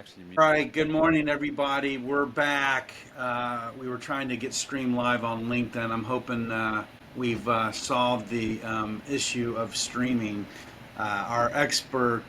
actually meet. All right, good morning, everybody. We're back. We were trying to get stream live on LinkedIn. I'm hoping we've solved the issue of streaming. Our expert,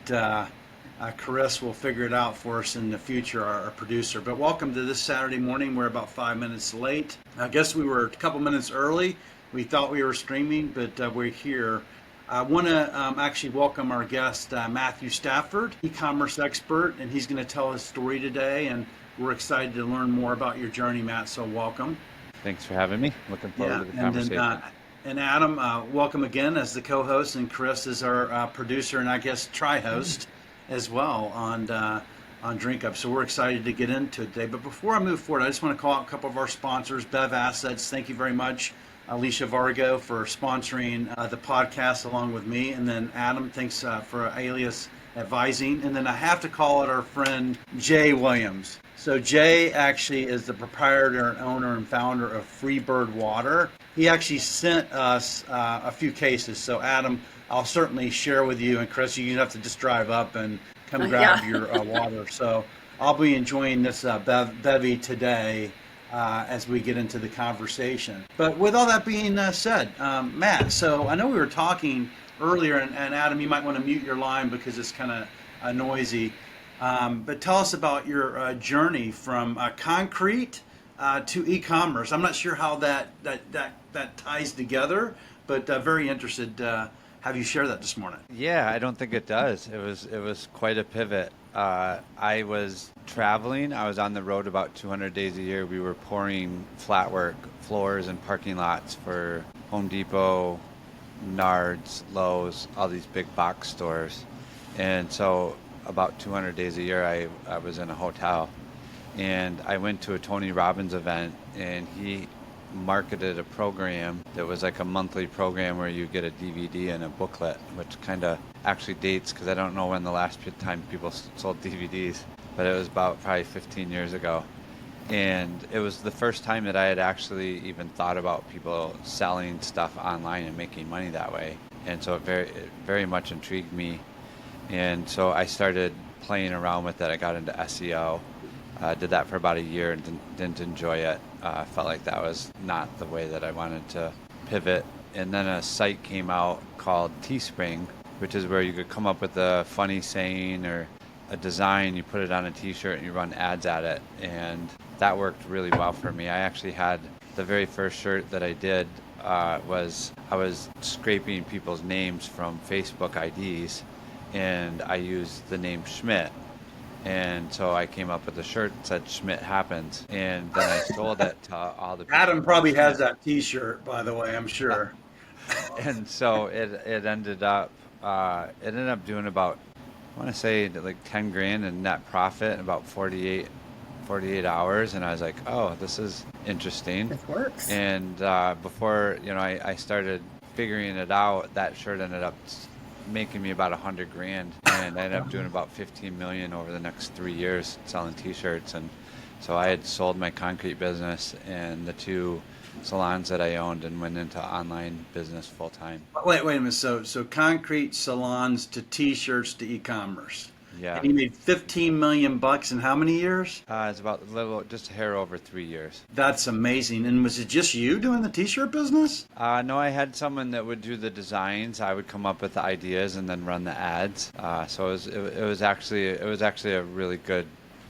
Chris, will figure it out for us in the future, our producer. But welcome to this Saturday morning. We're about 5 minutes late. I guess we were a couple minutes early. We thought we were streaming, but we're here. I want to actually welcome our guest, Matthew Stafford, e-commerce expert, and he's going to tell his story today. And we're excited to learn more about your journey, Matt. So welcome. Thanks for having me. Looking forward to the conversation. And Adam, welcome again as the co-host, and Chris is our producer and I guess tri-host as well on Drink Up. So we're excited to get into it today. But before I move forward, I just want to call out a couple of our sponsors. Bev Assets, thank you very much. Alicia Vargo for sponsoring the podcast along with me. And then Adam, thanks for Alias Advising. And then I have to call out our friend Jay Williams. So Jay actually is the proprietor and owner and founder of Freebird Water. He actually sent us a few cases. So Adam, I'll certainly share with you, and Chris, you have to just drive up and come grab your water. So I'll be enjoying this bevy today as we get into the conversation. But with all that being said, Matt, so I know we were talking earlier, and Adam, you might want to mute your line because it's kind of noisy. But tell us about your journey from concrete to e-commerce. I'm not sure how that ties together, but very interested to have you share that this morning. Yeah, I don't think it does. It was quite a pivot. I was traveling. I was on the road about 200 days a year. We were pouring flatwork floors and parking lots for Home Depot, Menards, Lowe's, all these big box stores. And so about 200 days a year, I was in a hotel. And I went to a Tony Robbins event, and he marketed a program that was like a monthly program where you get a DVD and a booklet, which kind of actually dates because I don't know when the last time people sold DVDs, but it was about probably 15 years ago. And it was the first time that I had actually even thought about people selling stuff online and making money that way. And so it very much intrigued me. And so I started playing around with it. I got into SEO. Did that for about a year and didn't enjoy it. Felt like that was not the way that I wanted to pivot. And then a site came out called Teespring, which is where you could come up with a funny saying or a design, you put it on a t-shirt and you run ads at it. And that worked really well for me. I actually had the very first shirt that I did I was scraping people's names from Facebook IDs, and I used the name Schmidt. And so I came up with a shirt that said Schmidt Happens, and then I sold it to all the people. Adam probably has that t-shirt, by the way, I'm sure. And so it ended up doing about, I want to say like 10 grand in net profit in about 48 hours. And I was like, oh, this is interesting. It works. And before, I started figuring it out, that shirt ended up making me about 100 grand, and I ended up doing about 15 million over the next 3 years selling t-shirts. And so I had sold my concrete business and the two salons that I owned and went into online business full time. Wait a minute. So concrete salons to t-shirts to e-commerce. Yeah. And you made 15 million bucks in how many years? It's about just a hair over 3 years. That's amazing. And was it just you doing the t-shirt business? No, I had someone that would do the designs. I would come up with the ideas and then run the ads. So it was actually a really good.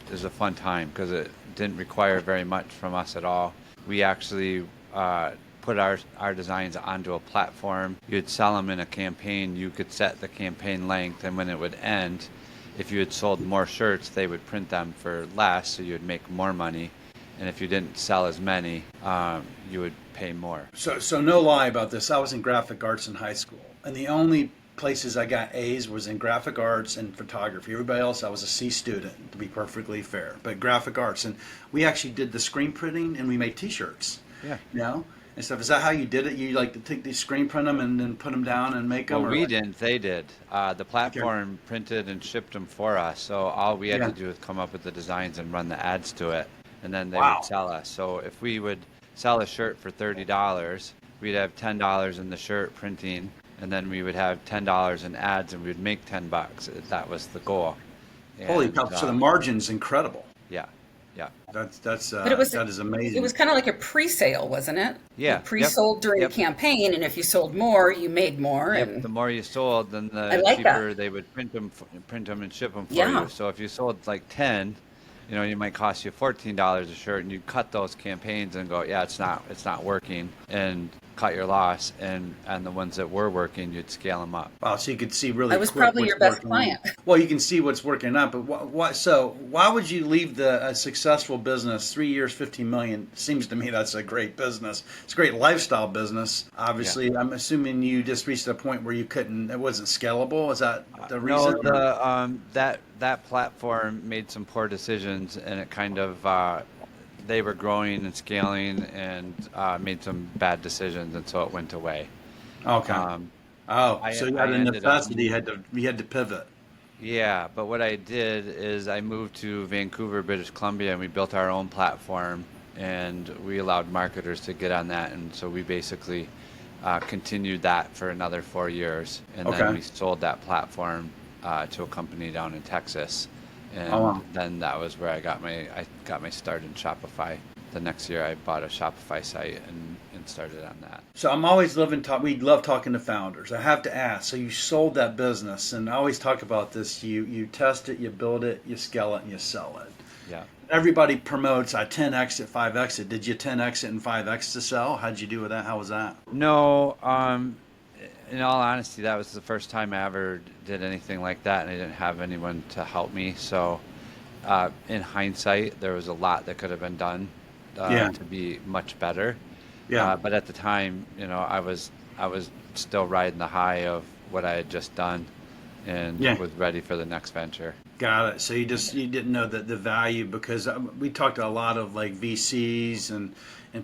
It was a fun time because it didn't require very much from us at all. We actually put our designs onto a platform. You'd sell them in a campaign. You could set the campaign length, and when it would end, if you had sold more shirts, they would print them for less, so you would make more money. And if you didn't sell as many, you would pay more. So no lie about this. I was in graphic arts in high school, and the only places I got A's was in graphic arts and photography. Everybody else, I was a C student, to be perfectly fair. But graphic arts, and we actually did the screen printing, and we made T-shirts. Yeah. And stuff. Is that how you did it? You like to take these screen print them and then put them down and make them? Well, we didn't. They did. The platform printed and shipped them for us. So all we had to do was come up with the designs and run the ads to it, and then they would sell us. So if we would sell a shirt for $30, we'd have $10 in the shirt printing, and then we would have $10 in ads, and we would make $10. That was the goal. Holy And cow! So the margin's incredible. yeah, yeah, That's But it was that is it amazing. was kind of like a pre-sale, wasn't it? You yeah, yep, pre-sold during the yep. campaign, and if you sold more, you made more. Yep, And the more you sold, then I the like that. cheaper they would print them and ship them for you. Yeah, So if you sold like 10, it might cost you $14 a shirt, and you cut those campaigns and go, yeah, it's not working, and cut your loss, and the ones that were working, you'd scale them up. Wow, so you could see I really was quick probably what's your best working. client. Well, you can see what's working or not, but so why would you leave a successful business? 3 years, 15 million seems to me that's a great business. It's a great lifestyle business. Yeah. Obviously, I'm assuming you just reached a point where it wasn't scalable. Is that the No, reason? that platform made some poor decisions, and it kind of they were growing and scaling, and made some bad decisions, and so it went away. Okay. Um, Oh, I so you I had a ended up necessity. You had to pivot. Yeah, but what I did is I moved to Vancouver, British Columbia, and we built our own platform, and we allowed marketers to get on that, and so we basically continued that for another 4 years, and then Okay. we sold that platform to a company down in Texas, Oh, and wow. then that was where I got my start in Shopify. The next year, I bought a Shopify site and started on that. So I'm always loving talk. We love talking to founders. I have to ask. So you sold that business, and I always talk about this. You test it, you build it, you scale it, and you sell it. Yeah. Everybody promotes I 10x it, 5x it. Did you 10x it and 5x to sell? How'd you do with that? How was that? No, in all honesty, that was the first time I ever did anything like that, and I didn't have anyone to help me. So, in hindsight, there was a lot that could have been done Yeah, to be much better. yeah, But at the time, I was still riding the high of what I had just done, and yeah. was ready for the next venture. Got it. So you didn't know the value because we talked to a lot of like VCs and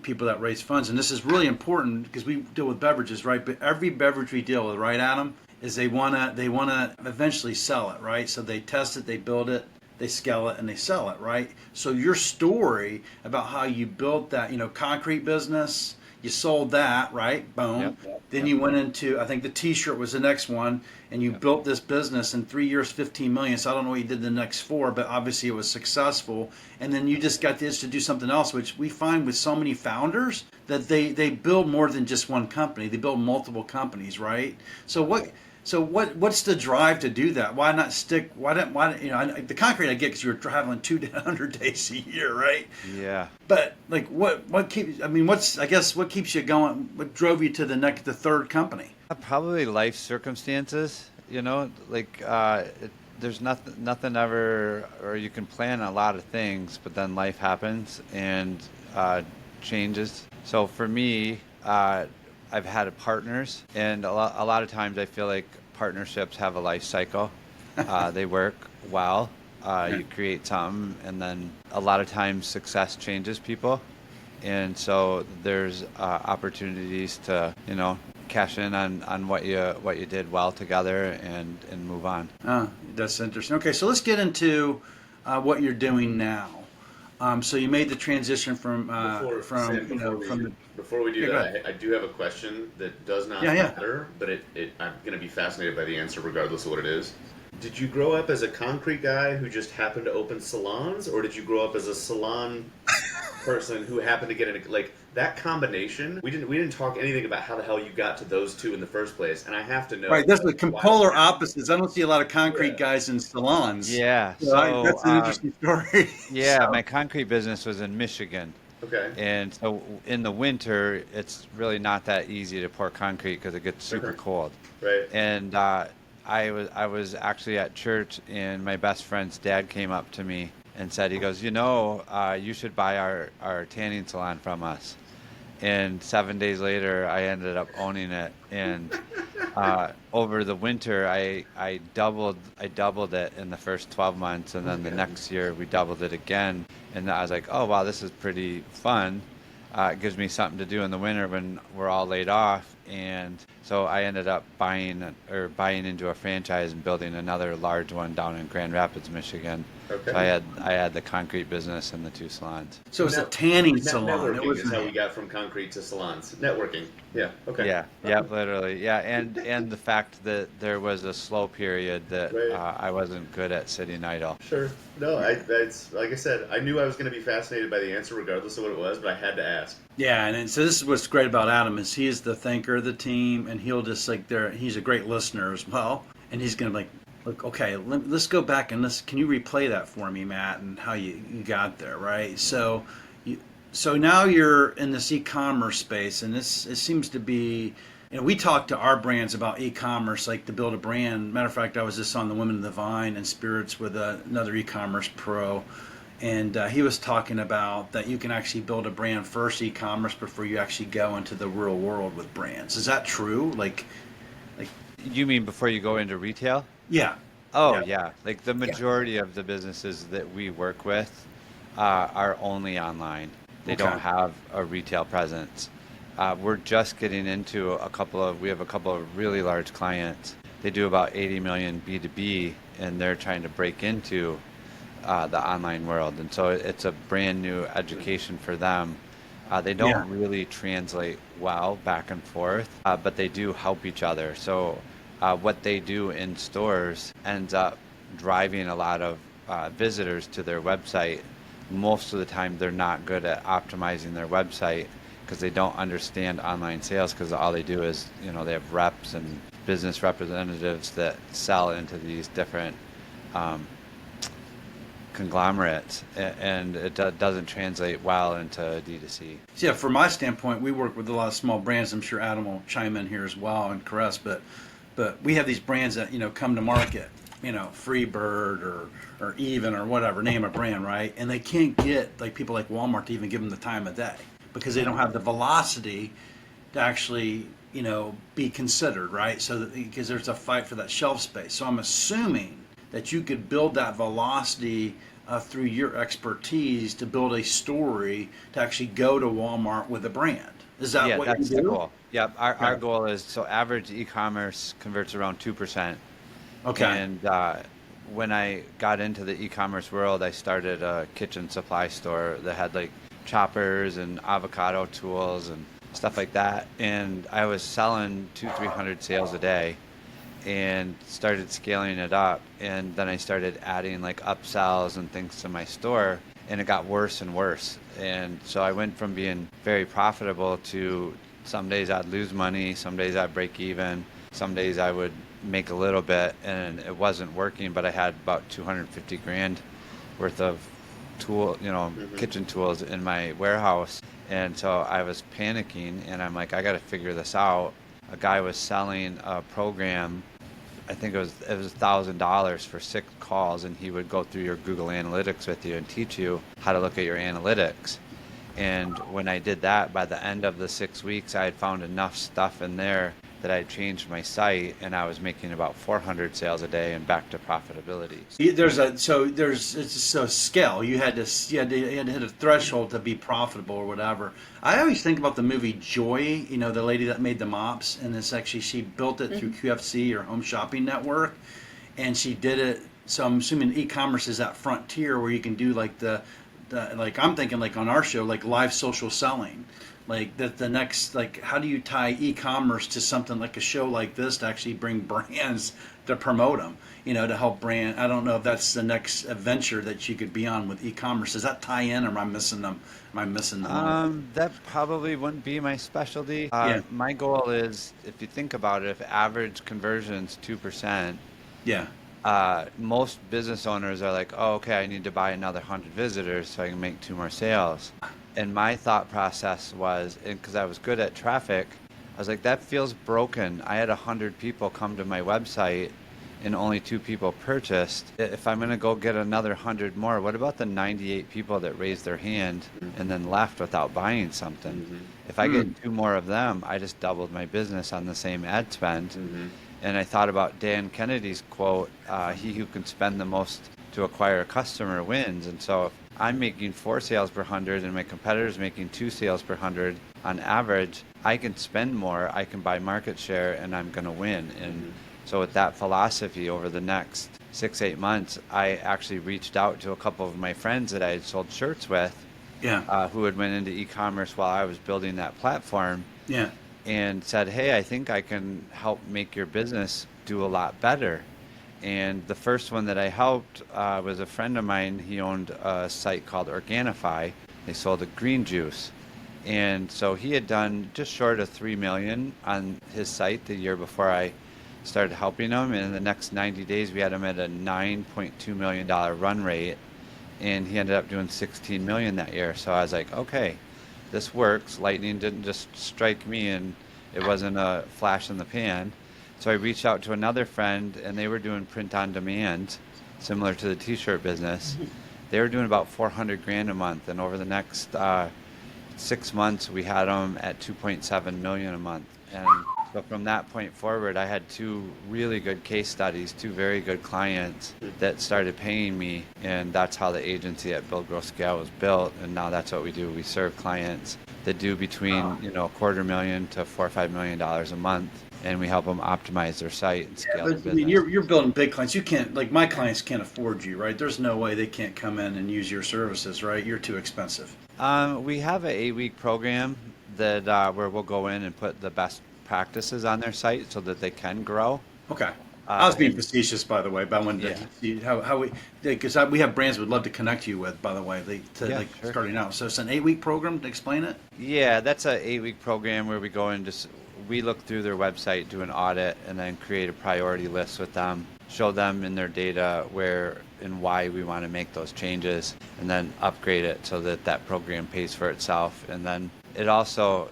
people that raise funds, and this is really important because we deal with beverages, right? But every beverage we deal with, right, Adam, is they wanna eventually sell it, right? So they test it, they build it, they scale it, and they sell it, right? So your story about how you built that, concrete business, you sold that, right? Boom. Yep. Then Yep. you went into, I think the T-shirt was the next one, and you Yep. built this business in 3 years, 15 million. So I don't know what you did the next four, but obviously it was successful. And then you just got the itch to do something else, which we find with so many founders that they build more than just one company. They build multiple companies, right? So what's the drive to do that? Why not stick? The concrete I get because you're traveling 200 days a year, right? Yeah. But like what keeps? I mean, what keeps you going? What drove you to the third company? Probably life circumstances, there's nothing ever, or you can plan a lot of things, but then life happens and changes. So for me, I've had partners, and a lot of times I feel like partnerships have a life cycle. They work well. You create something, and then a lot of times success changes people. And so there's opportunities to cash in on what you did well together and move on. That's interesting. Okay, so let's get into what you're doing now. So you made the transition from Sam, before we do Yeah, go that, I do have a question that does not Yeah, yeah. matter, but I'm going to be fascinated by the answer regardless of what it is. Did you grow up as a concrete guy who just happened to open salons, or did you grow up as a salon person who happened to get in that combination? We didn't talk anything about how the hell you got to those two in the first place, and I have to know. right, that's the why- polar opposites. I don't see a lot of concrete Yeah. guys in salons. Yeah. That's an interesting story. Yeah, So- my concrete business was in Michigan. Okay. And so in the winter, it's really not that easy to pour concrete because it gets super Okay. cold. Right. And I was actually at church, and my best friend's dad came up to me and said, he goes, you should buy our tanning salon from us. And 7 days later, I ended up owning it. And over the winter, I doubled it in the first 12 months, and then the next year we doubled it again. And I was like, oh wow, this is pretty fun. It gives me something to do in the winter when we're all laid off. And so I ended up buying into a franchise and building another large one down in Grand Rapids, Michigan. Okay. So I had the concrete business and the 2 salons. So it's a tanning salon. It Networking is wasn't how we got from concrete to salons. Networking. Yeah. Okay. Yeah, literally. Yeah, and the fact that there was a slow period that Right. I wasn't good at sitting idle. Sure. No, that's like I said. I knew I was going to be fascinated by the answer, regardless of what it was, but I had to ask. Yeah, and so this is what's great about Adam is he is the thinker of the team, and he'll just he's a great listener as well, and he's gonna look, okay, let's go back and can you replay that for me, Matt, and how you got there, right? So now you're in this e-commerce space, and it seems to be, we talk to our brands about e-commerce, like to build a brand. Matter of fact, I was just on the Women of the Vine and Spirits with another e-commerce pro. And he was talking about that you can actually build a brand first, e-commerce, before you actually go into the real world with brands. Is that true? Like, You mean before you go into retail? yeah. Oh, yeah. Like the majority of the businesses that we work with are only online. They Okay. don't have a retail presence. We're just getting into we have a couple of really large clients. They do about 80 million B2B, and they're trying to break into the online world, and so it's a brand new education for them. They don't really translate well back and forth, but they do help each other. So what they do in stores ends up driving a lot of visitors to their website. Most of the time they're not good at optimizing their website because they don't understand online sales, because all they do is, they have reps and business representatives that sell into these different conglomerates, and it doesn't translate well into D2C. So yeah, from my standpoint, we work with a lot of small brands. I'm sure Adam will chime in here as well and Caress, but we have these brands that come to market, Freebird or Even or whatever, name a brand, right? And they can't get people like Walmart to even give them the time of day because they don't have the velocity to actually be considered, right? So because there's a fight for that shelf space. So I'm assuming that you could build that velocity through your expertise to build a story to actually go to Walmart with a brand. Is that what that's you do? the goal. Yeah, our goal is, so average e-commerce converts around 2%. Okay. And when I got into the e-commerce world, I started a kitchen supply store that had choppers and avocado tools and stuff like that. And I was selling 200-300 sales a day, and started scaling it up. And then I started adding upsells and things to my store, and it got worse and worse. And so I went from being very profitable to some days I'd lose money, some days I'd break even, some days I would make a little bit, and it wasn't working, but I had about 250 grand worth of kitchen tools in my warehouse. And so I was panicking, and I'm like, I got to figure this out. A guy was selling a program, I think it was $1,000 for 6 calls, and he would go through your Google Analytics with you and teach you how to look at your analytics. And when I did that, by the end of the 6 weeks, I had found enough stuff in there that I changed my site, and I was making about 400 sales a day and back to profitability. It's a scale. You had to hit a threshold to be profitable or whatever. I always think about the movie Joy, the lady that made the mops, and she built it through QFC or Home Shopping Network, and she did it. So I'm assuming e-commerce is that frontier where you can do I'm thinking on our show, live social selling. The next, how do you tie e-commerce to something like a show like this to actually bring brands to promote them, to help brand? I don't know if that's the next venture that you could be on with e-commerce. Does that tie in, or am I missing them? That probably wouldn't be my specialty. My goal is, if you think about it, if average conversion's 2%, most business owners are like, oh, okay, I need to buy another 100 visitors so I can make 2 more sales. And my thought process was, because I was good at traffic, I was like, that feels broken. I had 100 people come to my website and only 2 people purchased. If I'm going to go get another 100 more, what about the 98 people that raised their hand and then left without buying something? Mm-hmm. If I get 2 more of them, I just doubled my business on the same ad spend. Mm-hmm. And I thought about Dan Kennedy's quote, he who can spend the most to acquire a customer wins. And so if I'm making 4 sales per 100 and my competitor's making 2 sales per 100 on average, I can spend more, I can buy market share, and I'm going to win. And so with that philosophy, over the next 6-8 months, I actually reached out to a couple of my friends that I had sold shirts with, who had went into e-commerce while I was building that platform, and said, hey, I think I can help make your business do a lot better. And the first one that I helped was a friend of mine. He owned a site called Organifi. They sold a green juice. And so he had done just short of $3 million on his site the year before I started helping him. And in the next 90 days, we had him at a $9.2 million run rate. And he ended up doing $16 million that year. So I was like, okay, this works. Lightning didn't just strike me, and it wasn't a flash in the pan. So I reached out to another friend, and they were doing print on demand, similar to the t-shirt business. They were doing about $400,000 a month, and over the next 6 months, we had them at $2.7 million a month. And so from that point forward, I had 2 really good case studies, 2 very good clients that started paying me, and that's how the agency at Build, Grow, Scale was built. And now that's what we do. We serve clients that do between $250,000 to $4 or $5 million a month, and we help them optimize their site and scale their business. I mean, you're building big clients. You can't, like, my clients can't afford you, right? There's no way they can't come in and use your services, right? You're too expensive. We have an 8-week program that where we'll go in and put the best practices on their site so that they can grow. Okay. I was being facetious, by the way, but I wanted to see how we, because we have brands we'd love to connect you with, by the way, starting out. So it's an 8-week program to explain it? Yeah, that's an 8-week program where we go and we look through their website, do an audit, and then create a priority list with them, show them in their data where and why we want to make those changes, and then upgrade it so that that program pays for itself. And then it also,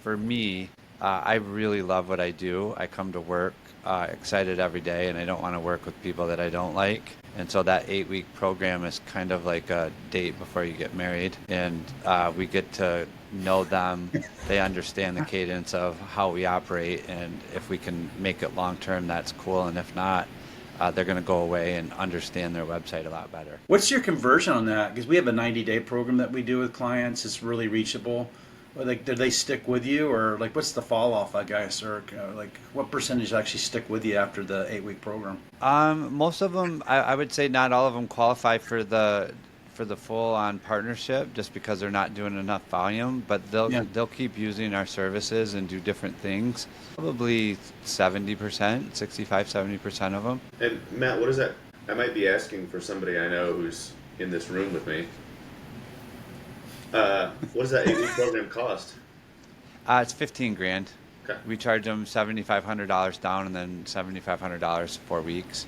for me, I really love what I do. I come to work excited every day, and I don't want to work with people that I don't like. And so that 8-week program is kind of like a date before you get married, and we get to know them. They understand the cadence of how we operate, and if we can make it long term, that's cool. And if not, they're going to go away and understand their website a lot better. What's your conversion on that? Because we have a 90-day program that we do with clients. It's really reachable. Like, do they stick with you, or like, what's the fall off, I guess, or like, what percentage actually stick with you after the 8-week program? Most of them, I would say, not all of them qualify for the full on partnership, just because they're not doing enough volume. But they'll keep using our services and do different things. Probably 70%, 65-70% of them. And Matt, what is that? I might be asking for somebody I know who's in this room with me. What does that 8-week program cost? It's $15,000. Okay. We charge them $7,500 down, and then $7,500 4 weeks,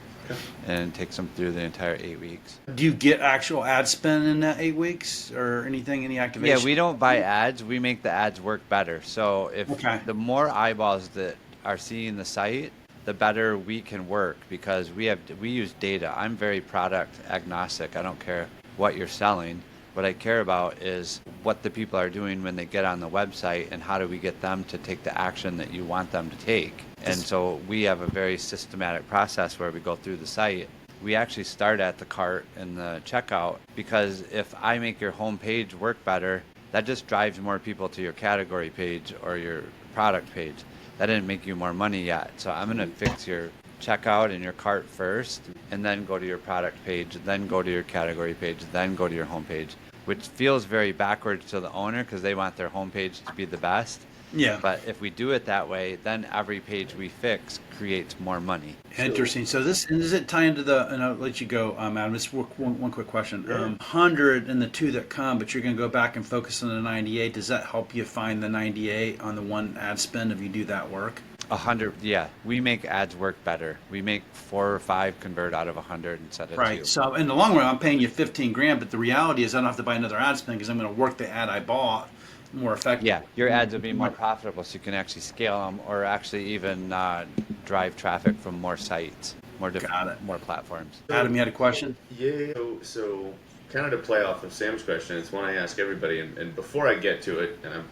and it takes them through the entire 8 weeks. Do you get actual ad spend in that 8 weeks, or anything, any activation? Yeah, we don't buy ads. We make the ads work better. So if the more eyeballs that are seeing the site, the better we can work, because we use data. I'm very product agnostic. I don't care what you're selling. What I care about is what the people are doing when they get on the website, and how do we get them to take the action that you want them to take. And so we have a very systematic process where we go through the site. We actually start at the cart and the checkout, because if I make your home page work better, that just drives more people to your category page or your product page. That didn't make you more money yet. So I'm going to fix your checkout and your cart first, and then go to your product page, then go to your category page, then go to your home page, which feels very backwards to the owner, because they want their home page to be the best. Yeah. But if we do it that way, then every page we fix creates more money. Interesting. So does it tie into the, and I'll let you go, Adam, just one quick question. 100 and the 2 that come, but you're going to go back and focus on the 98. Does that help you find the 98 on the one ad spend if you do that work? 100, yeah. We make ads work better. We make 4 or 5 convert out of 100 instead of 2. Right. So in the long run, I'm paying you $15,000, but the reality is I don't have to buy another ad spend, because I'm going to work the ad I bought more effectively. Yeah, your ads will be more profitable, so you can actually scale them, or actually even drive traffic from more sites, more platforms. Adam, you had a question? Yeah. So kind of to play off of Sam's question, it's one I ask everybody, and before I get to it, and I'm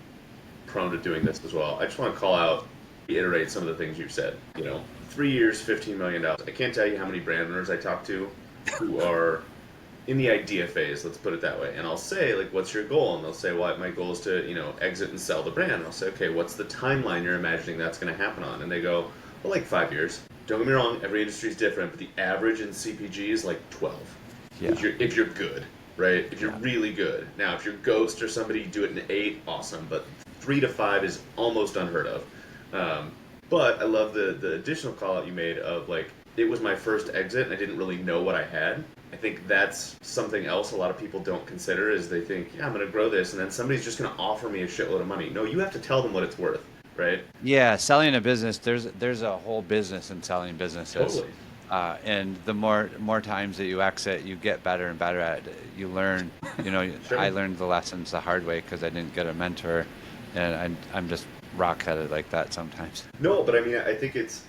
prone to doing this as well, I just want to call out, reiterate some of the things you've said. 3 years, $15 million. I can't tell you how many brand owners I talk to who are in the idea phase, let's put it that way. And I'll say, like, what's your goal? And they'll say, well, my goal is to, exit and sell the brand. And I'll say, okay, what's the timeline you're imagining that's going to happen on? And they go, well, like 5 years. Don't get me wrong, every industry is different, but the average in CPG is like 12. Yeah. If you're good, right? If you're really good. Now, if you're Ghost or somebody, do it in 8, awesome. But 3 to 5 is almost unheard of. But I love the additional call out you made of, like, it was my first exit and I didn't really know what I had. I think that's something else a lot of people don't consider is they think, yeah, I'm going to grow this and then somebody's just going to offer me a shitload of money. No, you have to tell them what it's worth, right? Yeah, selling a business, there's a whole business in selling businesses. Totally. And the more times that you exit, you get better and better at it. You learn, Sure. I learned the lessons the hard way because I didn't get a mentor, and I'm just rock-headed like that sometimes. No, but I mean, I think it's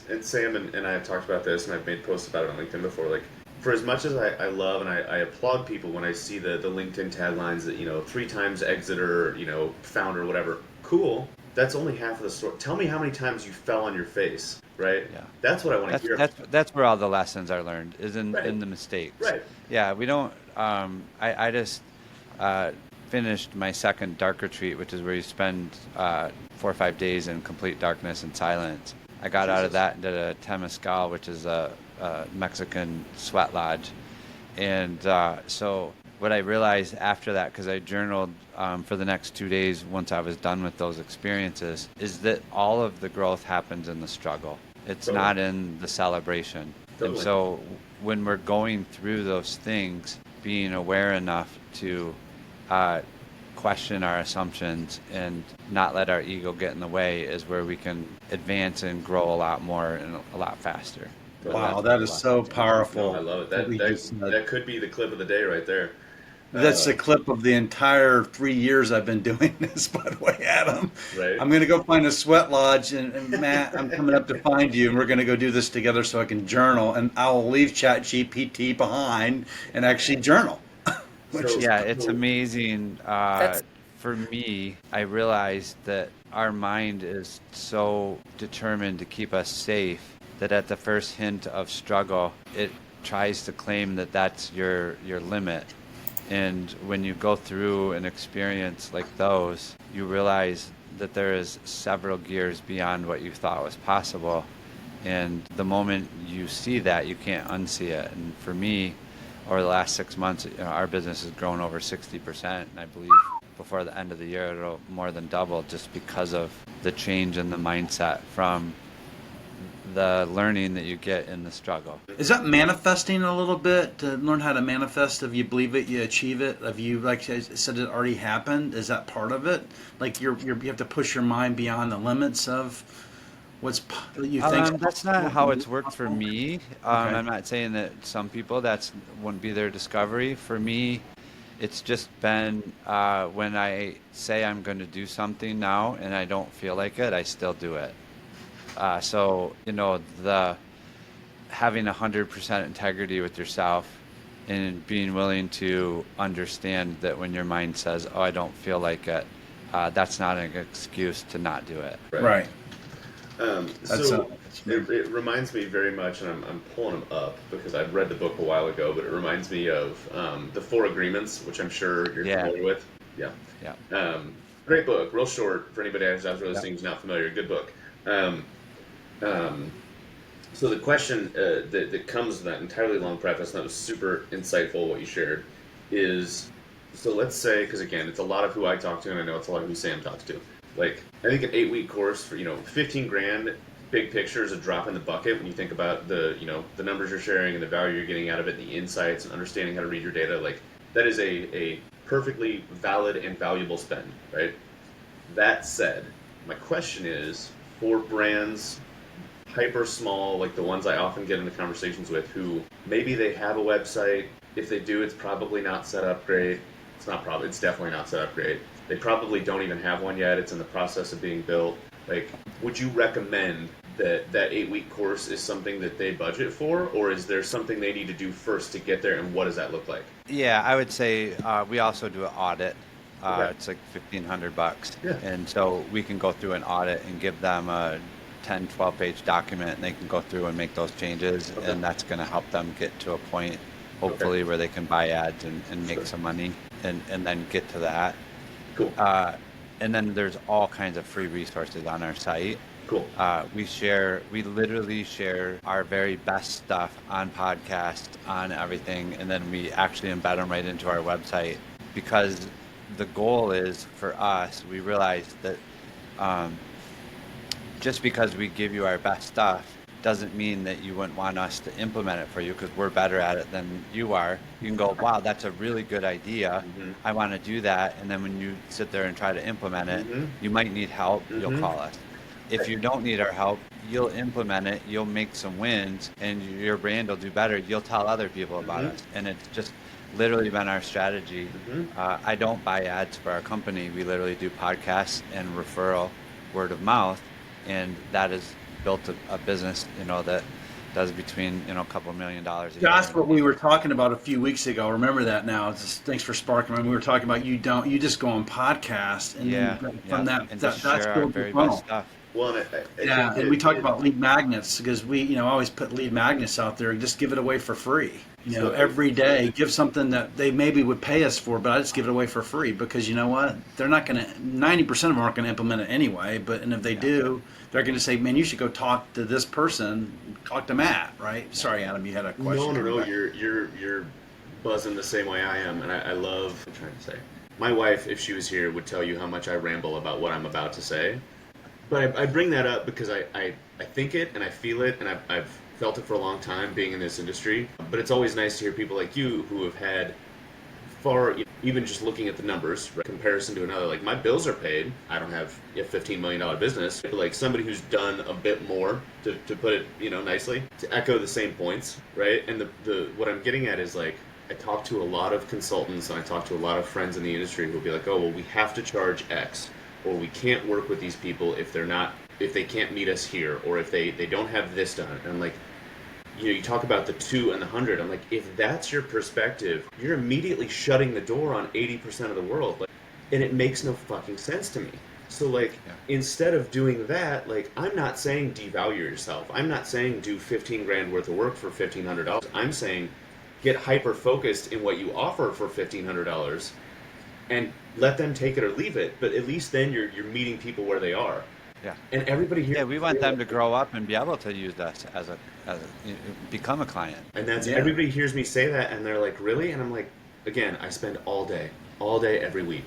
and Sam and I have talked about this, and I've made posts about it on LinkedIn before. Like, for as much as I love and I applaud people when I see the LinkedIn taglines that 3 times exiter, founder, whatever. Cool. That's only half of the story. Tell me how many times you fell on your face, right? Yeah. That's what I want to hear. That's where all the lessons are learned, is in the mistakes. Right. Yeah, we don't. I just finished my second dark retreat, which is where you spend 4 or 5 days in complete darkness and silence. I got out of that and did a Temescal, which is a Mexican sweat lodge. And so what I realized after that, because I journaled for the next 2 days once I was done with those experiences, is that all of the growth happens in the struggle. It's not in the celebration. And so when we're going through those things, being aware enough to question our assumptions and not let our ego get in the way is where we can advance and grow a lot more and a lot faster. Wow, that is so powerful. No, I love it. That could be the clip of the day right there. That's the clip of the entire 3 years I've been doing this, by the way, Adam. Right. I'm going to go find a sweat lodge, and Matt, I'm coming up to find you, and we're going to go do this together so I can journal, and I'll leave ChatGPT behind and actually journal. It's amazing. For me, I realized that our mind is so determined to keep us safe that at the first hint of struggle, it tries to claim that that's your limit. And when you go through an experience like those, you realize that there is several gears beyond what you thought was possible. And the moment you see that, you can't unsee it. And for me, over the last 6 months, our business has grown over 60%. And I believe before the end of the year, it'll more than double just because of the change in the mindset from the learning that you get in the struggle. Is that manifesting a little bit, to learn how to manifest? If you believe it, you achieve it? If you, like I said, it already happened, is that part of it? Like you have to push your mind beyond the limits of what's you think? That's not how it's worked for me. Okay. I'm not saying that some people that wouldn't be their discovery. For me, it's just been when I say I'm going to do something now and I don't feel like it, I still do it. So the having 100% integrity with yourself and being willing to understand that when your mind says, "Oh, I don't feel like it," that's not an excuse to not do it. Right. It reminds me very much, and I'm pulling them up because I'd read the book a while ago, but it reminds me of the 4 Agreements, which I'm sure you're familiar with. Yeah. Great book, real short for anybody who's listening who's not familiar. Good book. So the question that comes with that entirely long preface, and that was super insightful what you shared, is, so let's say, because again, it's a lot of who I talk to, and I know it's a lot of who Sam talks to. Like, I think an 8-week course for, $15,000, big picture is a drop in the bucket when you think about the numbers you're sharing and the value you're getting out of it, the insights and understanding how to read your data. Like, that is a perfectly valid and valuable spend, right? That said, my question is, for brands hyper small, like the ones I often get into conversations with, who maybe they have a website. If they do, it's probably not set up great. It's definitely not set up great. They probably don't even have one yet. It's in the process of being built. Like, would you recommend that 8-week course is something that they budget for, or is there something they need to do first to get there, and what does that look like? Yeah, I would say we also do an audit. Okay. It's like $1,500. Yeah. And so we can go through an audit and give them a 10, 12-page document, and they can go through and make those changes, and that's going to help them get to a point hopefully, where they can buy ads and make some money and then get to that. Cool. And then there's all kinds of free resources on our site. Cool. We literally share our very best stuff on podcast, on everything, and then we actually embed them right into our website, because the goal is for us, we realize that just because we give you our best stuff doesn't mean that you wouldn't want us to implement it for you, because we're better at it than you are. You can go, wow, that's a really good idea. I want to do that. And then when you sit there and try to implement it, you might need help. You'll call us. If you don't need our help, you'll implement it, you'll make some wins, and your brand will do better. You'll tell other people about us. And it's just literally been our strategy. I don't buy ads for our company. We literally do podcasts and referral, word of mouth, and that has built a business, that does between, a couple $1 million a year. That's what we were talking about a few weeks ago. Remember that now. Thanks for sparking. We were talking about you just go on podcast, and then from that, and that's share our very best stuff. Well, and we talked about lead magnets, because we, always put lead magnets out there. Just give it away for free. Every day, give something that they maybe would pay us for, but I just give it away for free, because you know what? They're not going to. 90% of them aren't going to implement it anyway. And if they do, they're going to say, "Man, you should go talk to this person. Talk to Matt." Right? Sorry, Adam, you had a question. No. You're buzzing the same way I am, and I love. What I'm trying to say. My wife, if she was here, would tell you how much I ramble about what I'm about to say. But I bring that up because I think it and I feel it, and I've felt it for a long time being in this industry. But it's always nice to hear people like you who have had far, even just looking at the numbers, right, comparison to another. Like, my bills are paid. I don't have a $15 million business. But like somebody who's done a bit more, to put it nicely, to echo the same points, right? And the what I'm getting at is, like, I talk to a lot of consultants and I talk to a lot of friends in the industry who'll be like, oh, well, we have to charge X, or we can't work with these people if they can't meet us here, or if they don't have this done. And I'm like, you talk about the 2 and the 100. I'm like, if that's your perspective, you're immediately shutting the door on 80% of the world. Like, and it makes no fucking sense to me. So, like, instead of doing that, like, I'm not saying devalue yourself. I'm not saying do 15 grand worth of work for $1,500. I'm saying get hyper focused in what you offer for $1,500 and let them take it or leave it. But at least then you're meeting people where they are. Yeah. And everybody here. Yeah, we want them to grow up and be able to use us as a become a client. And that's everybody hears me say that, and they're like, really? And I'm like, again, I spend all day every week,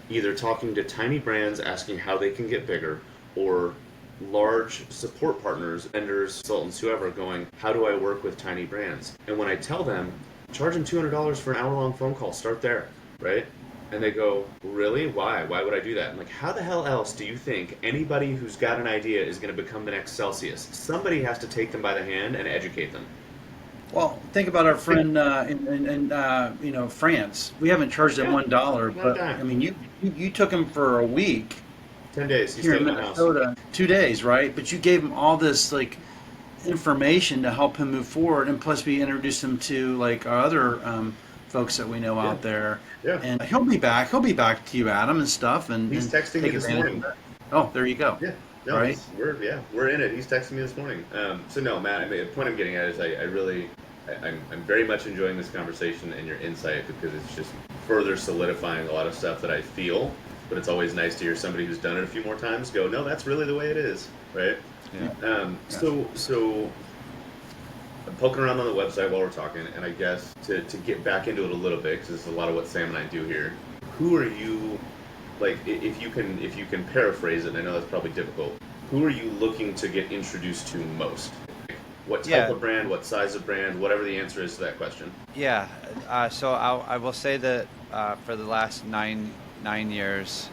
either talking to tiny brands asking how they can get bigger, or large support partners, vendors, consultants, whoever, going, how do I work with tiny brands? And when I tell them, charge them $200 for an hour-long phone call, start there, right? And they go, really? Why? Why would I do that? I'm like, how the hell else do you think anybody who's got an idea is going to become the next Celsius? Somebody has to take them by the hand and educate them. Well, think about our friend in France. We haven't charged them $1, but I mean, you took him for a week. 10 days. Here in Minnesota, 2 days, right? But you gave him all this like information to help him move forward, and plus we introduced him to like our other folks that we know out there. Yeah. And he'll be back to you, Adam, and stuff. And he's texting me this morning. Oh, there you go. Yeah. No, right. We're in it. He's texting me this morning. So no, Matt. I mean, the point I'm getting at is I'm very much enjoying this conversation and your insight, because it's just further solidifying a lot of stuff that I feel. But it's always nice to hear somebody who's done it a few more times go, no, that's really the way it is, right? Yeah. So I'm poking around on the website while we're talking, and I guess to get back into it a little bit, because this is a lot of what Sam and I do here. Who are you, like, if you can paraphrase it, and I know that's probably difficult, who are you looking to get introduced to most? What type of brand, what size of brand, whatever the answer is to that question. Yeah, so I will say that for the last nine years,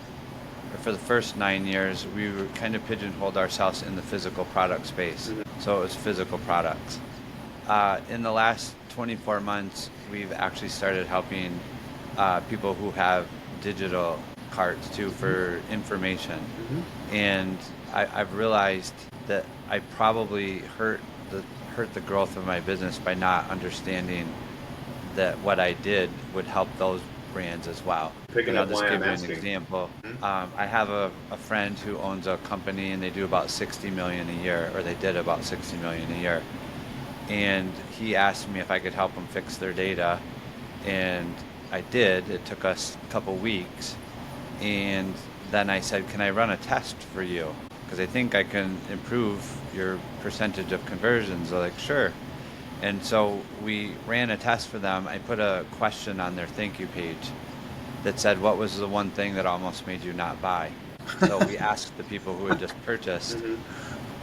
or for the first 9 years, we were kind of pigeonholed ourselves in the physical product space. Mm-hmm. So it was physical products. In the last 24 months, we've actually started helping people who have digital carts too, for information. Mm-hmm. And I've realized that I probably hurt the growth of my business by not understanding that what I did would help those brands as well. I'll just give you an example. Mm-hmm. I have a friend who owns a company, and they do about $60 million a year, or they did about $60 million a year. and he asked me if I could help him fix their data, and I did. It took us a couple weeks, and then I said, can I run a test for you? Because I think I can improve your percentage of conversions. They're like, sure. And so we ran a test for them. I put a question on their thank you page that said, what was the one thing that almost made you not buy? So we asked the people who had just purchased,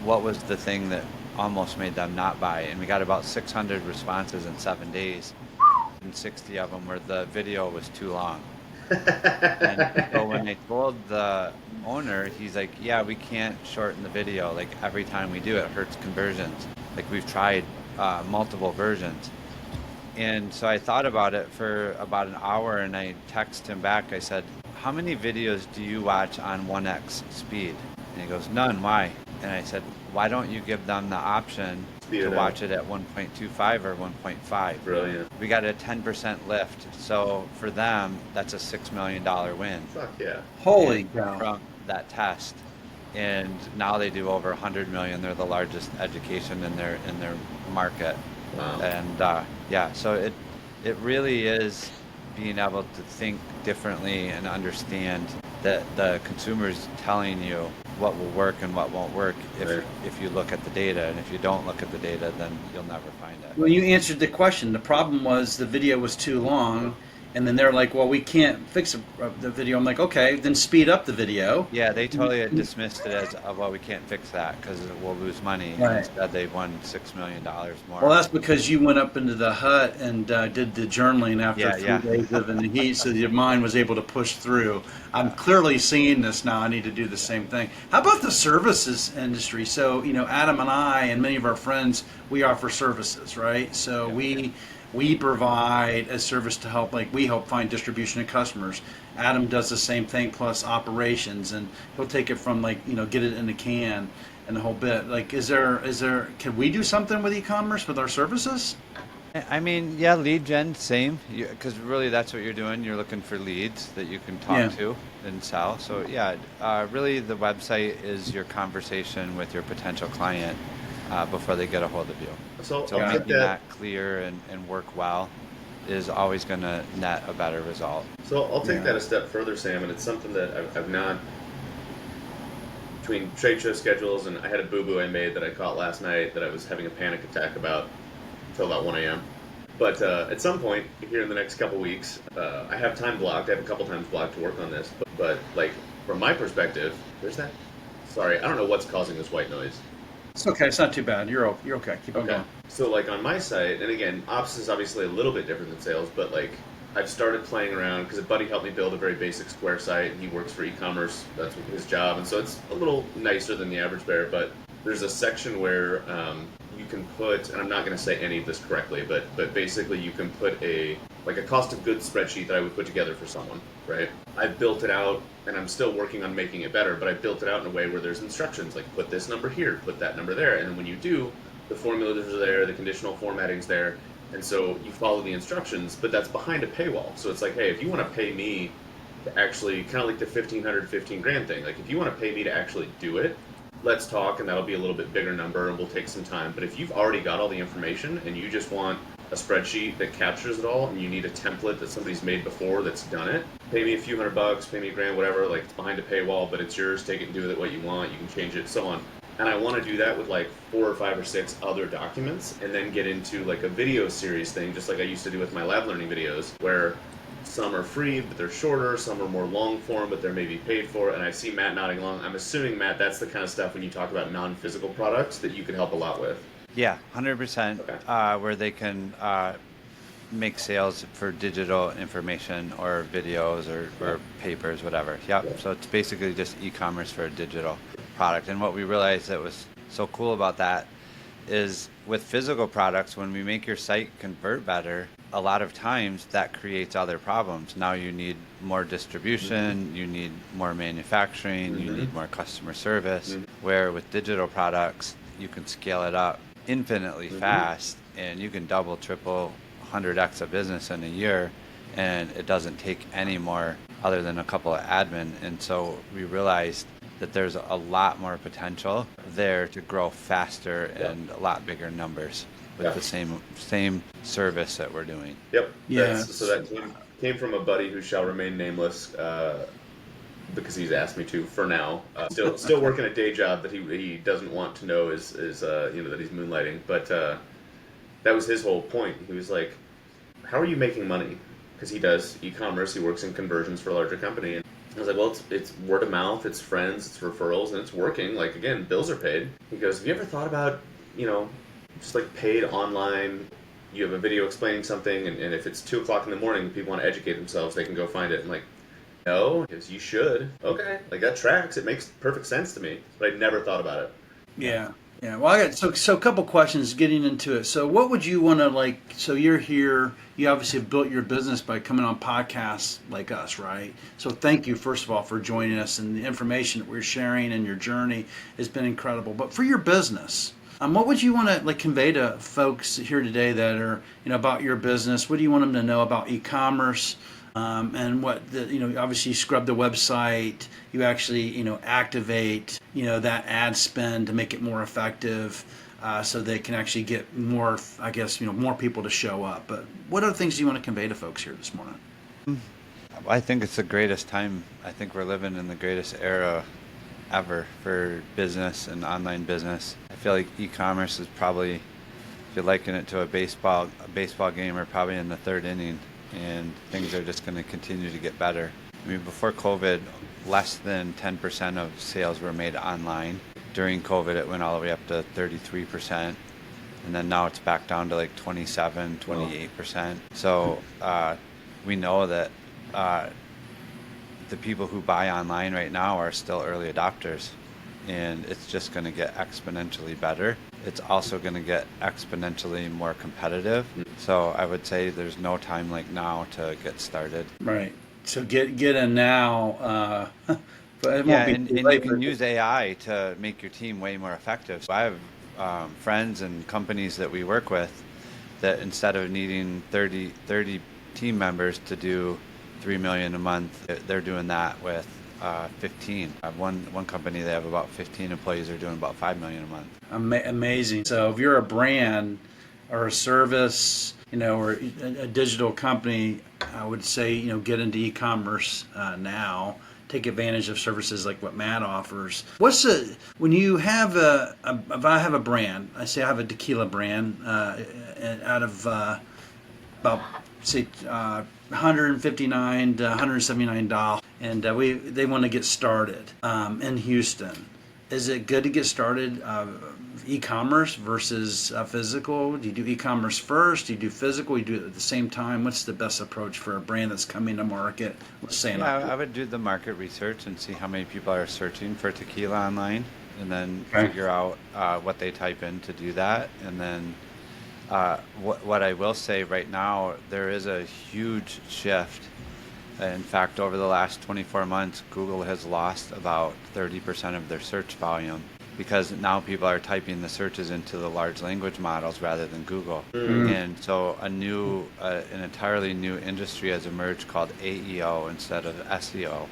what was the thing that almost made them not buy? And we got about 600 responses in 7 days, and 60 of them where the video was too long. And so when they told the owner, he's like, yeah, we can't shorten the video. Like every time we do it hurts conversions. Like we've tried multiple versions. And so I thought about it for about an hour, and I texted him back. I said, how many videos do you watch on 1x speed? And he goes, none. Why? And I said, why don't you give them the option to watch it at 1.25 or 1.5? Brilliant. We got a 10% lift. So for them, that's a $6 million win. Fuck yeah. Holy cow. From that test. And now they do over 100 million. They're the largest education in their market. Wow. And yeah, so it really is being able to think differently and understand that the consumer's telling you what will work and what won't work if you look at the data. And if you don't look at the data, then you'll never find it. Well, you answered the question. The problem was the video was too long, and then they're like, well, we can't fix the video. I'm like, okay, then speed up the video. Yeah, they totally dismissed it as, well, we can't fix that because we'll lose money. Right. Instead, they won $6 million more. Well, that's because you went up into the hut and did the journaling after 3 days of in the heat, so your mind was able to push through. I'm clearly seeing this now. I need to do the same thing. How about the services industry? So, Adam and I and many of our friends, we offer services, right? So we provide a service to help, like we help find distribution and customers. Adam does the same thing plus operations, and he'll take it from get it in the can and the whole bit. Like, can we do something with e-commerce with our services? I mean, yeah, lead gen, same, because really that's what you're doing. You're looking for leads that you can talk to and sell. So yeah, really the website is your conversation with your potential client before they get a hold of you. So making that clear and work well is always going to net a better result. So I'll take that a step further, Sam, and it's something that I've not, between trade show schedules, and I had a boo-boo I made that I caught last night that I was having a panic attack about until about 1 a.m. But at some point here in the next couple weeks, I have time blocked. I have a couple times blocked to work on this. But like from my perspective, there's that. Sorry, I don't know what's causing this white noise. It's okay. It's not too bad. You're okay. Keep on going. So like on my site, and again, ops is obviously a little bit different than sales, but like I've started playing around because a buddy helped me build a very basic Square site, and he works for e-commerce. That's his job, and so it's a little nicer than the average bear. But there's a section where you can put, and I'm not going to say any of this correctly, but basically you can put a cost of goods spreadsheet that I would put together for someone, right? I've built it out, and I'm still working on making it better, but I built it out in a way where there's instructions, like put this number here, put that number there, and then when you do, the formulas are there, the conditional formatting's there, and so you follow the instructions, but that's behind a paywall. So it's like, hey, if you want to pay me to actually, kind of like the 1,500, 15 grand thing, like if you want to pay me to actually do it, let's talk, and that'll be a little bit bigger number, and we'll take some time. But if you've already got all the information and you just want a spreadsheet that captures it all, and you need a template that somebody's made before that's done it, pay me a few $100, pay me $1,000, whatever, like it's behind a paywall, but it's yours, take it and do with it what you want, you can change it, so on. And I want to do that with like 4 or 5 or 6 other documents, and then get into like a video series thing, just like I used to do with my lab learning videos, where some are free, but they're shorter, some are more long form, but they're maybe paid for, and I see Matt nodding along. I'm assuming, Matt, that's the kind of stuff when you talk about non-physical products that you could help a lot with. Yeah, 100%, Okay. where they can make sales for digital information or videos or papers, whatever. Yep. So it's basically just e-commerce for a digital product. And what we realized that was so cool about that is with physical products, when we make your site convert better, a lot of times that creates other problems. Now you need more distribution, you need more manufacturing, you need more customer service, where with digital products, you can scale it up infinitely fast, and you can double, triple, 100x a business in a year, and it doesn't take any more other than a couple of admin. And so we realized that there's a lot more potential there to grow faster and a lot bigger numbers. with the same service that we're doing. Yep. Yeah. So that came from a buddy who shall remain nameless, because he's asked me to for now. Still working a day job that he doesn't want to know is that he's moonlighting. But that was his whole point. He was like, "How are you making money?" Because he does e-commerce. He works in conversions for a larger company. And I was like, "Well, it's word of mouth, it's friends, it's referrals, and it's working. Like, again, bills are paid." He goes, "Have you ever thought about just like paid online? You have a video explaining something, and if it's 2:00 in the morning, and people want to educate themselves, they can go find it." I'm like, "No," because you should. Okay, like that tracks. It makes perfect sense to me, but I never thought about it. Yeah. Yeah. Well, I got so a couple questions getting into it. So what would you want to so you're here, you obviously have built your business by coming on podcasts like us, right? So thank you, first of all, for joining us, and the information that we're sharing and your journey has been incredible. But for your business, what would you want to convey to folks here today that are, about your business? What do you want them to know about e-commerce? And what obviously you scrub the website, you actually, activate, that ad spend to make it more effective, so they can actually get more, I guess, more people to show up. But what other things do you want to convey to folks here this morning? I think it's the greatest time. I think we're living in the greatest era ever for business and online business. I feel like e-commerce is probably, if you liken it to a baseball game, we're probably in the third inning, and things are just going to continue to get better. I mean, before COVID, less than 10% of sales were made online. During COVID, it went all the way up to 33%, and then now it's back down to like 27, 28%. So we know that the people who buy online right now are still early adopters, and it's just going to get exponentially better. It's also going to get exponentially more competitive. So I would say there's no time like now to get started. Right. So get in now. But it Yeah, won't be and you can use AI to make your team way more effective. So I have friends and companies that we work with that instead of needing 30 team members to do $3 million a month, they're doing that with 15. I have one company, they have about 15 employees, they're doing about $5 million a month. Amazing. So if you're a brand or a service, or a digital company, I would say, get into e-commerce now. Take advantage of services like what Matt offers. When you have if I have a brand, I say I have a tequila brand, out of about say $159 to $179, and they want to get started in Houston. Is it good to get started e-commerce versus physical? Do you do e-commerce first? Do you do physical? Do you do it at the same time? What's the best approach for a brand that's coming to market? Let's say I would do the market research and see how many people are searching for tequila online, and then figure out what they type in to do that. And then what I will say right now, there is a huge shift. In fact, over the last 24 months, Google has lost about 30% of their search volume, because now people are typing the searches into the large language models rather than Google. And so an entirely new industry has emerged called AEO instead of SEO,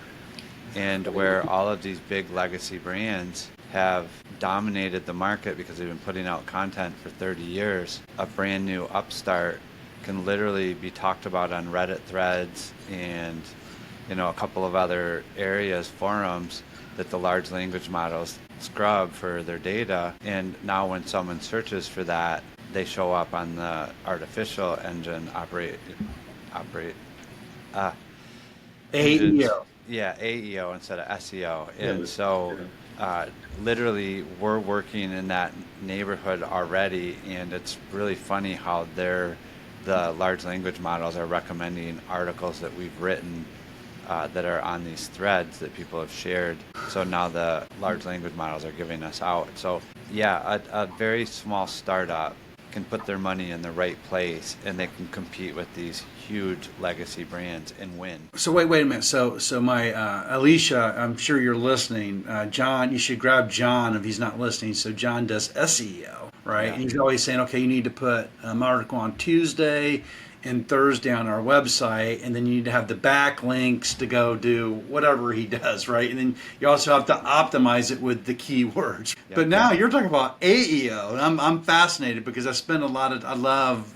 and where all of these big legacy brands have dominated the market because they've been putting out content for 30 years. A brand new upstart can literally be talked about on Reddit threads and a couple of other areas, forums, that the large language models scrub for their data. And now when someone searches for that, they show up on the artificial engine AEO. Yeah, AEO instead of SEO. And so literally we're working in that neighborhood already, and it's really funny how the large language models are recommending articles that we've written that are on these threads that people have shared. So now the large language models are giving us out. So yeah, a very small startup can put their money in the right place, and they can compete with these huge legacy brands and win. So wait a minute. So my Alicia, I'm sure you're listening. John, you should grab John if he's not listening. So John does SEO, right? Yeah. And he's always saying, okay, you need to put an article on Tuesday, and Thursday on our website, and then you need to have the backlinks to go do whatever he does, right? And then you also have to optimize it with the keywords. Yeah. But now you're talking about AEO, and I'm fascinated because I love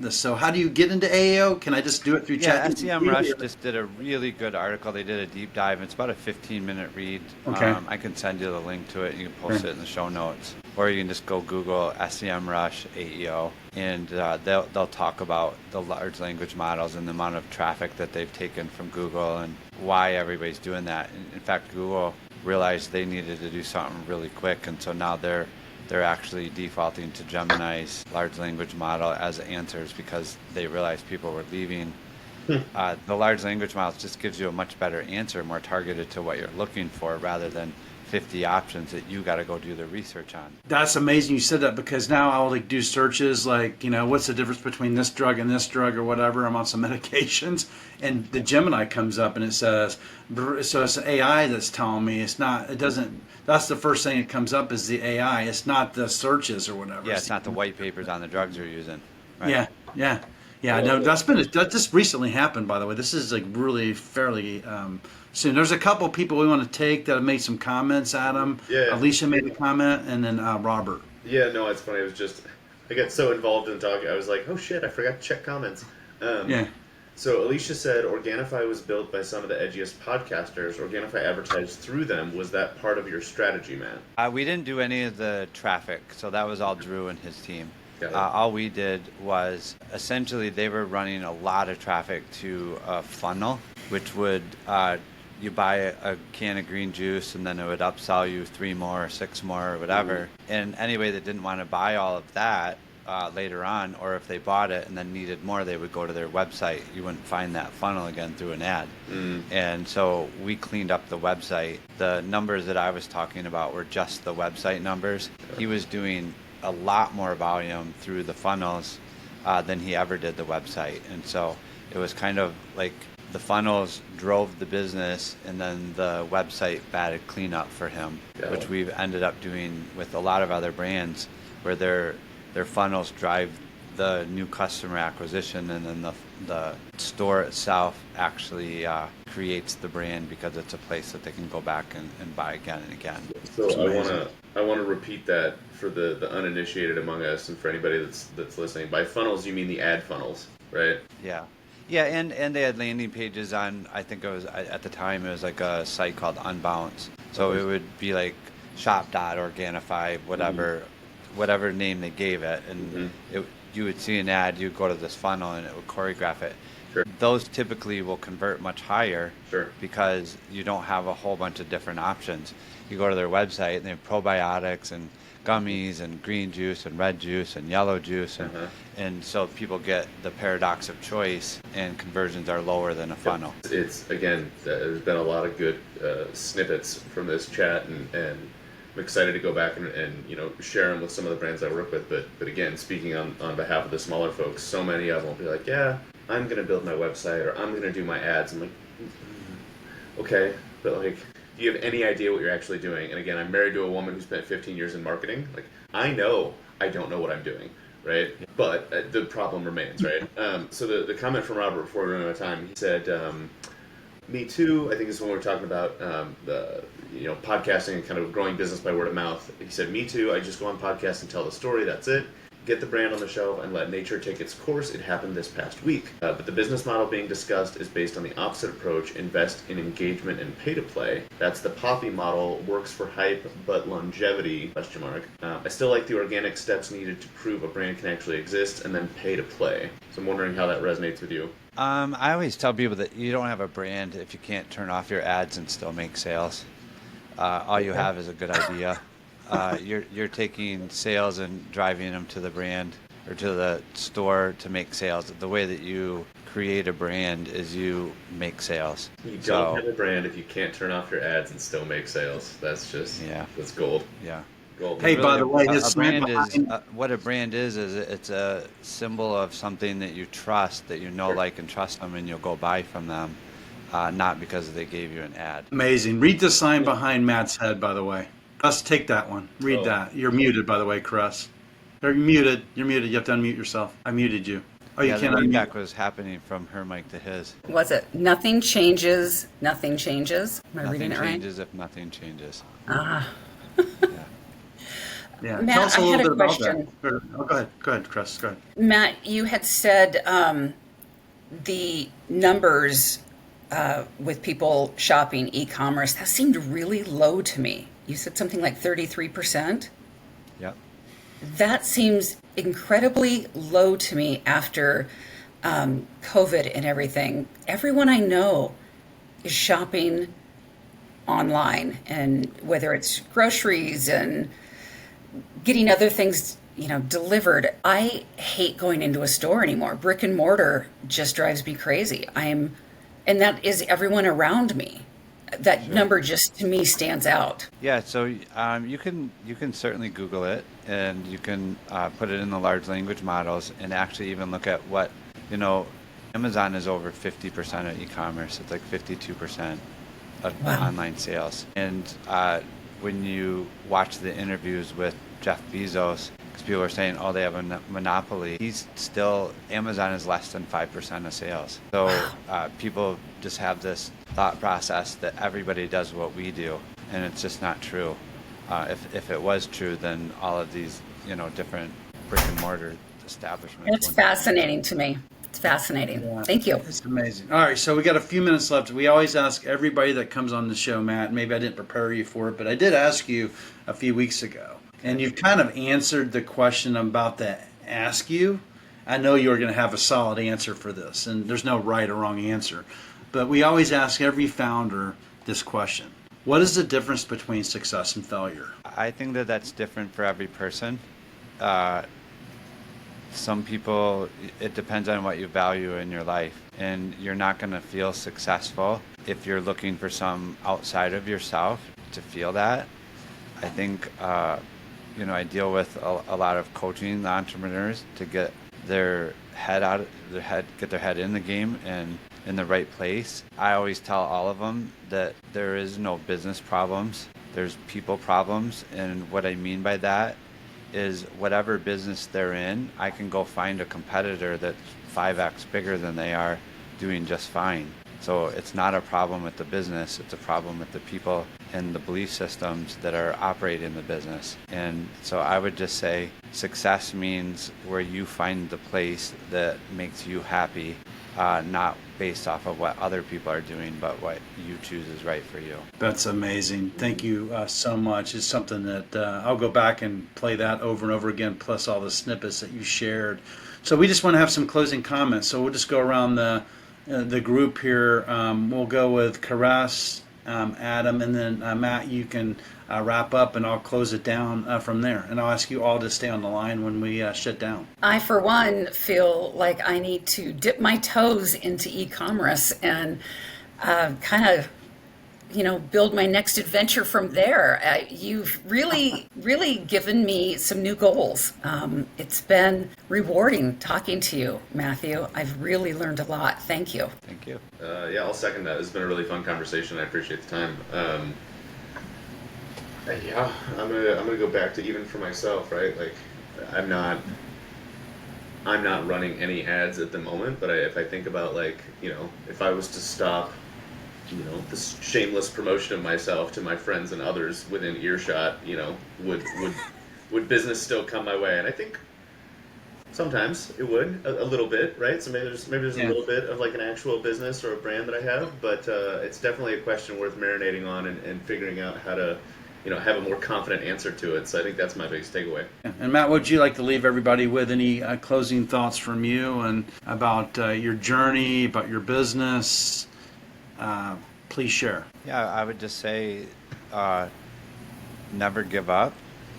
this. So how do you get into AEO? Can I just do it through Yeah, ChatGPT? SEMrush just did a really good article. They did a deep dive. It's about a 15-minute read. Okay. I can send you the link to it. You can post it in the show notes. Or you can just go Google SEMrush AEO, and they'll talk about the large language models and the amount of traffic that they've taken from Google and why everybody's doing that. In fact, Google realized they needed to do something really quick, and so now they're actually defaulting to Gemini's large language model as answers because they realized people were leaving. The large language model just gives you a much better answer, more targeted to what you're looking for, rather than 50 options that you got to go do the research on. That's amazing you said that, because now I'll like do searches like, what's the difference between this drug and this drug or whatever. I'm on some medications, and the Gemini comes up and it says, so it's AI that's telling me that's the first thing that comes up is the AI. It's not the searches or whatever. Yeah, it's not the white papers on the drugs you're using. Right? Yeah. No, that just recently happened, by the way. This is like really fairly soon. There's a couple people we want to take that have made some comments, Adam. Yeah. Alicia made a comment, and then Robert. Yeah, no, it's funny. I got so involved in talking. I was like, oh shit, I forgot to check comments. Yeah. So Alicia said, Organifi was built by some of the edgiest podcasters. Organifi advertised through them. Was that part of your strategy, Matt? We didn't do any of the traffic, so that was all Drew and his team. Got it. All we did was essentially they were running a lot of traffic to a funnel, which would you buy a can of green juice and then it would upsell you 3 more or 6 more or whatever. And anybody that didn't want to buy all of that later on, or if they bought it and then needed more, they would go to their website. You wouldn't find that funnel again through an ad. And so we cleaned up the website. The numbers that I was talking about were just the website numbers. He was doing a lot more volume through the funnels than he ever did the website. And so it was kind of like the funnels drove the business, and then the website batted cleanup for him, which we've ended up doing with a lot of other brands, where their funnels drive the new customer acquisition, and then the store itself actually creates the brand because it's a place that they can go back and buy again and again. So I want to repeat that for the uninitiated among us, and for anybody that's listening. By funnels, you mean the ad funnels, right? Yeah, and they had landing pages on, I think it was, at the time, it was like a site called Unbounce. So it would be like shop.organifi, whatever name they gave it. And you would see an ad, you'd go to this funnel, and it would choreograph it. Sure. Those typically will convert much higher Sure. because you don't have a whole bunch of different options. You go to their website, and they have probiotics and gummies and green juice and red juice and yellow juice, and so people get the paradox of choice, and conversions are lower than a funnel. It's again, there's been a lot of good snippets from this chat, and I'm excited to go back and share them with some of the brands I work with. But again, speaking on behalf of the smaller folks, so many of them will be like, yeah, I'm going to build my website, or I'm going to do my ads. I'm like, okay, but like, do you have any idea what you're actually doing? And again, I'm married to a woman who spent 15 years in marketing. Like, I know I don't know what I'm doing, right? But the problem remains, right? So the comment from Robert before we run out of time, he said, me too. I think this is when we were talking about the podcasting and kind of growing business by word of mouth. He said, me too. I just go on podcasts and tell the story. That's it. Get the brand on the shelf and let nature take its course. It happened this past week. But the business model being discussed is based on the opposite approach, invest in engagement and pay to play. That's the Poppy model, works for hype, but longevity, ? I still like the organic steps needed to prove a brand can actually exist, and then pay to play. So I'm wondering how that resonates with you. I always tell people that you don't have a brand if you can't turn off your ads and still make sales. All you have is a good idea. You're taking sales and driving them to the brand or to the store to make sales. The way that you create a brand is you make sales. You don't have a brand if you can't turn off your ads and still make sales. That's just, that's gold. Yeah. Gold. Hey, Really, by the way, what a brand is it's a symbol of something that you trust, that you know, like, and trust them, and you'll go buy from them, not because they gave you an ad. Amazing. Read the sign behind Matt's head, by the way. Let's take that one. Read that. You're muted, by the way, Chris. You're muted. You have to unmute yourself. I muted you. Oh, you Yeah, the can't unmute. feedback was happening from her mic to his. Was it nothing changes, nothing changes? Am I reading Nothing it right? changes if nothing changes. Ah. Yeah. Yeah. Tell Matt, us I a had little a bit about that. question. Oh, go ahead. Go ahead, Chris. Go ahead. Matt, you had said the numbers with people shopping e-commerce, that seemed really low to me. You said something like 33%. Yep. That seems incredibly low to me after COVID and everything. Everyone I know is shopping online, and whether it's groceries and getting other things, delivered. I hate going into a store anymore. Brick and mortar just drives me crazy. And that is everyone around me. That Sure. number just to me stands out. Yeah, so you can certainly Google it, and you can put it in the large language models, and actually even look at what you know. Amazon is over 50% of e-commerce. It's like 52% of Wow. online sales. And when you watch the interviews with Jeff Bezos, because people are saying, oh, they have a monopoly, Amazon is less than 5% of sales. So people just have this thought process that everybody does what we do, and it's just not true. If it was true, then all of these, different brick and mortar establishments It's wouldn't. fascinating to me. It's fascinating. Yeah, Thank you. it's amazing. All right, so we got a few minutes left. We always ask everybody that comes on the show, Matt. Maybe I didn't prepare you for it, but I did ask you a few weeks ago, and you've kind of answered the question I'm about to ask you. I know you're going to have a solid answer for this, and there's no right or wrong answer. But we always ask every founder this question: what is the difference between success and failure? I think that that's different for every person. Some people, it depends on what you value in your life, and you're not going to feel successful if you're looking for some outside of yourself to feel that. I think I deal with a lot of coaching entrepreneurs to get their get their head in the game and in the right place. I always tell all of them that there is no business problems, there's people problems. And what I mean by that is whatever business they're in, I can go find a competitor that's 5x bigger than they are doing just fine. So it's not a problem with the business, it's a problem with the people and the belief systems that are operating the business. And so I would just say success means where you find the place that makes you happy, not based off of what other people are doing, but what you choose is right for you. That's amazing. Thank you so much. It's something that I'll go back and play that over and over again, plus all the snippets that you shared. So we just want to have some closing comments. So we'll just go around the group here. We'll go with Caress, Adam, and then Matt, you can wrap up, and I'll close it down from there. And I'll ask you all to stay on the line when we shut down. I, for one, feel like I need to dip my toes into e-commerce and kind of, build my next adventure from there. You've really, really given me some new goals. It's been rewarding talking to you, Matthew. I've really learned a lot. Thank you. Thank you. Yeah, I'll second that. It's been a really fun conversation. I appreciate the time. Yeah, I'm gonna go back to even for myself, right? Like, I'm not running any ads at the moment, but if I think about, like, if I was to stop, this shameless promotion of myself to my friends and others within earshot, would business still come my way? And I think sometimes it would, a little bit, right? So maybe there's a little bit of like an actual business or a brand that I have, but it's definitely a question worth marinating on and figuring out how to, have a more confident answer to it. So I think that's my biggest takeaway. And Matt, would you like to leave everybody with any closing thoughts from you and about your journey, about your business? Please share. Yeah, I would just say never give up.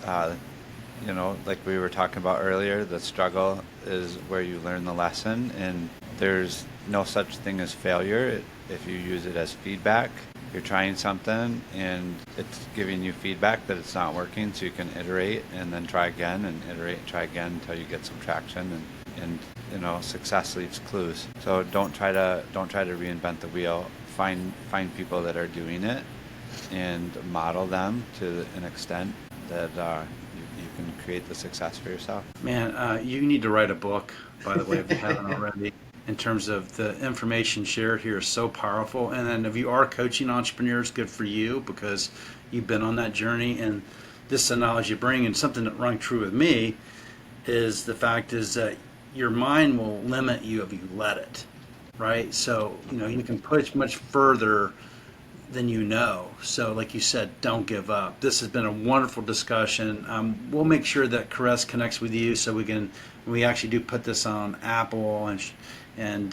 Like we were talking about earlier, the struggle is where you learn the lesson, and there's no such thing as failure if you use it as feedback. You're trying something and it's giving you feedback that it's not working, so you can iterate and then try again and iterate and try again until you get some traction, and success leaves clues. So don't try to reinvent the wheel. Find people that are doing it and model them to an extent that you can create the success for yourself. Man, you need to write a book, by the way, if you haven't already, in terms of the information shared here is so powerful. And then if you are coaching entrepreneurs, good for you, because you've been on that journey. And this is the knowledge you bring. And something that rang true with me is the fact is that your mind will limit you if you let it, right? So, you can push much further than you know. So like you said, don't give up. This has been a wonderful discussion. We'll make sure that Caress connects with you so we actually do put this on Apple and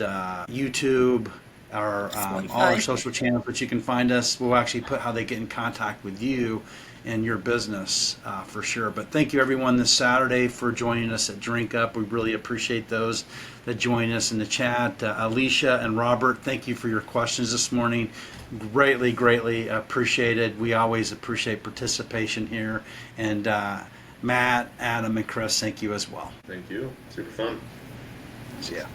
YouTube, all our social channels, but you can find us. We'll actually put how they get in contact with you and your business for sure. But thank you everyone this Saturday for joining us at Drink Up. We really appreciate those that join us in the chat. Alicia and Robert, thank you for your questions this morning. Greatly appreciated. We always appreciate participation here. And Matt, Adam, and Chris, thank you as well. Thank you. Super fun. See ya.